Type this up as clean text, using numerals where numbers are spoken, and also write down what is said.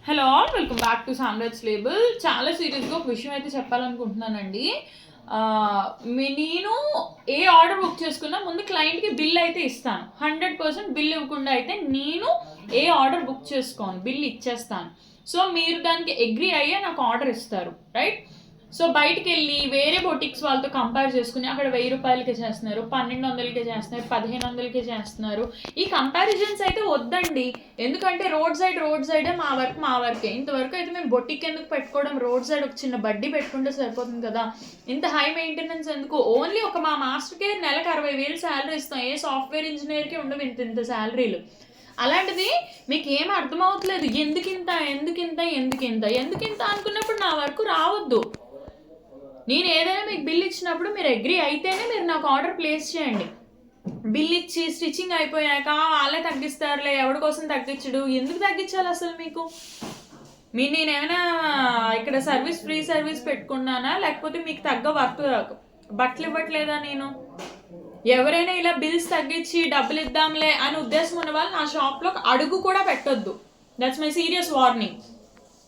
Hello all, welcome back to Samraj label. చాలా సీరియస్గా ఒక విషయం అయితే చెప్పాలనుకుంటున్నానండి. నేను ఏ ఆర్డర్ బుక్ చేసుకున్నా ముందు క్లయింట్కి బిల్ అయితే ఇస్తాను. 100% బిల్ ఇవ్వకుండా అయితే నేను ఏ ఆర్డర్ బుక్ చేసుకోను, బిల్ ఇచ్చేస్తాను. సో మీరు దానికి అగ్రి అయ్యే నాకు ఆర్డర్ ఇస్తారు, రైట్? సో బయటికి వెళ్ళి వేరే బొటిక్స్ వాళ్ళతో కంపేర్ చేసుకుని అక్కడ 1000 రూపాయలకే చేస్తున్నారు, 1200కే చేస్తున్నారు, 1500కే చేస్తున్నారు. ఈ కంపారిజన్స్ అయితే వద్దండి. ఎందుకంటే రోడ్ సైడే మా వర్కే. ఇంతవరకు అయితే మేము బొటిక్ ఎందుకు పెట్టుకోవడం, రోడ్ సైడ్ ఒక చిన్న బడ్డీ పెట్టుకుంటే సరిపోతుంది కదా. ఇంత హై మెయింటెనెన్స్ ఎందుకు? ఓన్లీ ఒక మా మాస్టర్కే నెలకు 60,000 శాలరీ ఇస్తాం. ఏ సాఫ్ట్వేర్ ఇంజనీర్కి ఉండవు ఇంత శాలరీలు. అలాంటిది మీకు ఏం అర్థమవుతలేదు. ఎందుకింత అనుకున్నప్పుడు నా వరకు రావద్దు. నేను ఏదైనా మీకు బిల్ ఇచ్చినప్పుడు మీరు అగ్రి అయితేనే మీరు నాకు ఆర్డర్ ప్లేస్ చేయండి. బిల్ ఇచ్చి స్టిచ్చింగ్ అయిపోయాక వాళ్ళే తగ్గిస్తారులే, ఎవరి కోసం తగ్గించడు, ఎందుకు తగ్గించాలి అసలు మీకు? నేనేమైనా ఇక్కడ ఫ్రీ సర్వీస్ పెట్టుకున్నానా, లేకపోతే మీకు తగ్గ వర్క్ బట్టలు ఇవ్వట్లేదా? నేను ఎవరైనా ఇలా బిల్స్ తగ్గించి డబ్బులు ఇద్దాంలే అని ఉద్దేశం ఉన్న వాళ్ళు నా షాప్లో అడుగు కూడా పెట్టొద్దు. That's my serious warning.